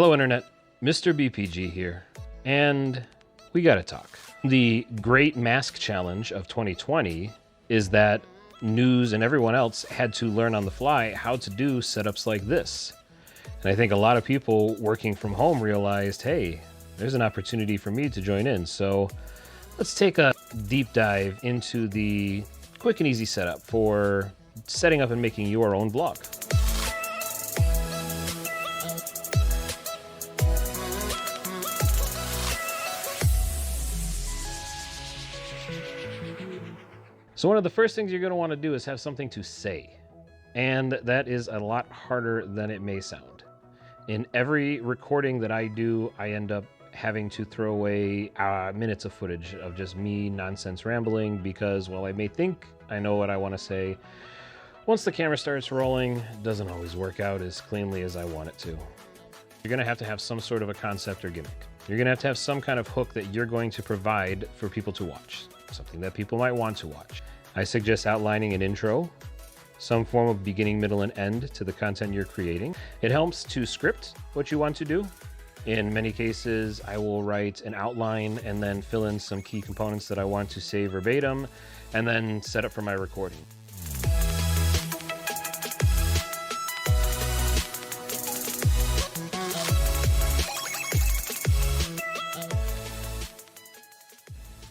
Hello Internet, Mr. BPG here, and we gotta talk. The Great Mask Challenge of 2020 is that news and everyone else had to learn on the fly how to do setups like this. And I think a lot of people working from home realized, hey, there's an opportunity for me to join in. So let's take a deep dive into the quick and easy setup for setting up and making your own blog. So one of the first things you're going to want to do is have something to say. And that is a lot harder than it may sound. In every recording that I do, I end up having to throw away minutes of footage of just me nonsense rambling because while I may think I know what I want to say, once the camera starts rolling, it doesn't always work out as cleanly as I want it to. You're going to have some sort of a concept or gimmick. You're going to have some kind of hook that you're going to provide for people to watch, something that people might want to watch. I suggest outlining an intro, some form of beginning, middle, and end to the content you're creating. It helps to script what you want to do. In many cases, I will write an outline and then fill in some key components that I want to say verbatim, and then set up for my recording.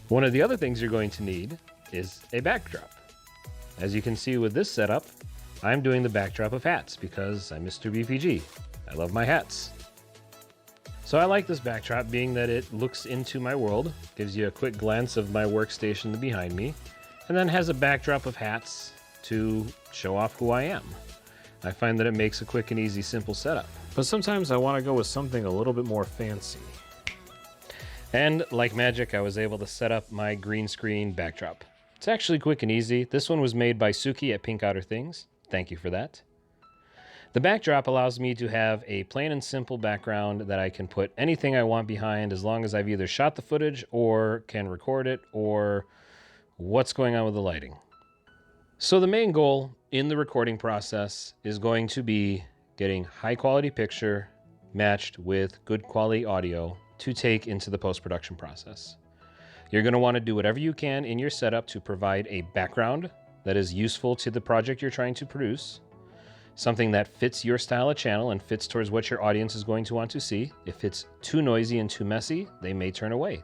One of the other things you're going to need is a backdrop. As you can see with this setup, I'm doing the backdrop of hats because I'm Mr. BPG. I love my hats. So I like this backdrop being that it looks into my world, gives you a quick glance of my workstation behind me, and then has a backdrop of hats to show off who I am. I find that it makes a quick and easy, simple setup. But sometimes I want to go with something a little bit more fancy. And like magic, I was able to set up my green screen backdrop. It's actually quick and easy. This one was made by Suki at Pink Outer Things. Thank you for that. The backdrop allows me to have a plain and simple background that I can put anything I want behind as long as I've either shot the footage or can record it or what's going on with the lighting. So the main goal in the recording process is going to be getting high quality picture matched with good quality audio to take into the post-production process. You're going to want to do whatever you can in your setup to provide a background that is useful to the project you're trying to produce, something that fits your style of channel and fits towards what your audience is going to want to see. If it's too noisy and too messy, they may turn away.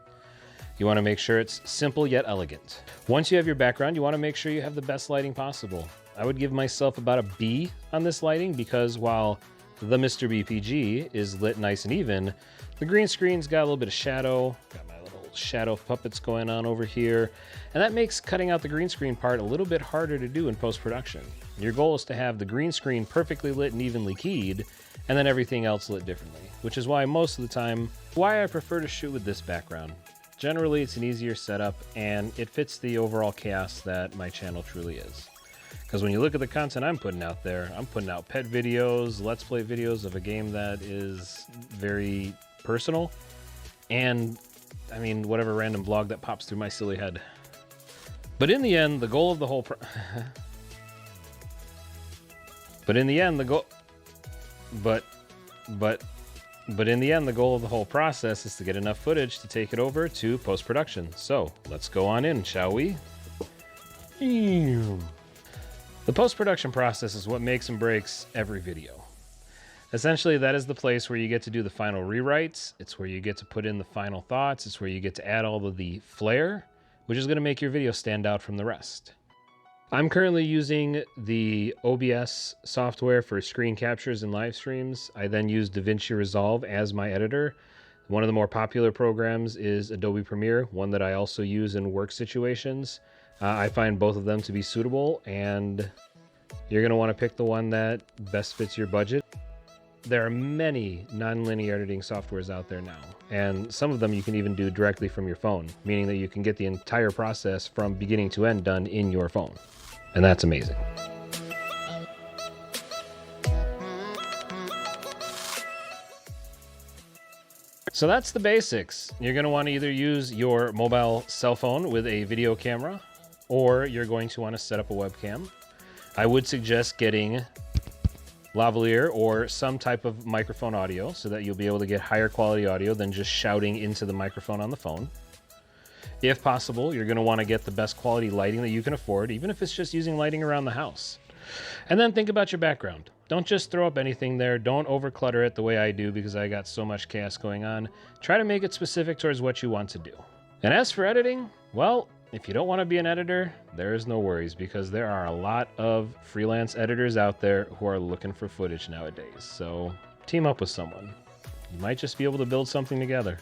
You want to make sure it's simple yet elegant. Once you have your background, you want to make sure you have the best lighting possible. I would give myself about a B on this lighting because while the Mr. BPG is lit nice and even, the green screen's got a little bit of shadow, got my little shadow puppets going on over here, and that makes cutting out the green screen part a little bit harder to do in post-production. Your goal is to have the green screen perfectly lit and evenly keyed, and then everything else lit differently, which is why most of the time, why I prefer to shoot with this background. Generally, it's an easier setup, and it fits the overall chaos that my channel truly is. Because when you look at the content I'm putting out there, I'm putting out pet videos, let's play videos of a game that is very personal, and I mean, whatever random blog that pops through my silly head. But in the end, the goal of the whole But in the end, the goal of the whole process is to get enough footage to take it over to post-production. So let's go on in, shall we? The post-production process is what makes and breaks every video. Essentially, that is the place where you get to do the final rewrites. It's where you get to put in the final thoughts. It's where you get to add all of the flair, which is going to make your video stand out from the rest. I'm currently using the OBS software for screen captures and live streams. I then use DaVinci Resolve as my editor. One of the more popular programs is Adobe Premiere, one that I also use in work situations. I find both of them to be suitable, and you're going to want to pick the one that best fits your budget. There are many non-linear editing softwares out there now, and some of them you can even do directly from your phone, meaning that you can get the entire process from beginning to end done in your phone. And that's amazing. So that's the basics. You're going to want to either use your mobile cell phone with a video camera, or you're going to want to set up a webcam. I would suggest getting lavalier or some type of microphone audio so that you'll be able to get higher quality audio than just shouting into the microphone on the phone. If possible, you're going to want to get the best quality lighting that you can afford, even if it's just using lighting around the house. And then think about your background. Don't just throw up anything there. Don't overclutter it the way I do because I got so much chaos going on. Try to make it specific towards what you want to do. And as for editing, well, if you don't want to be an editor, there is no worries because there are a lot of freelance editors out there who are looking for footage nowadays. So team up with someone. You might just be able to build something together.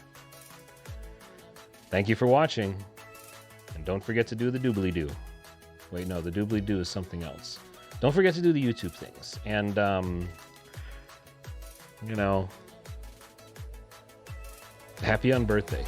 Thank you for watching. And don't forget to do the doobly-doo. Wait, no, the doobly-doo is something else. Don't forget to do the YouTube things. And, happy unbirthday.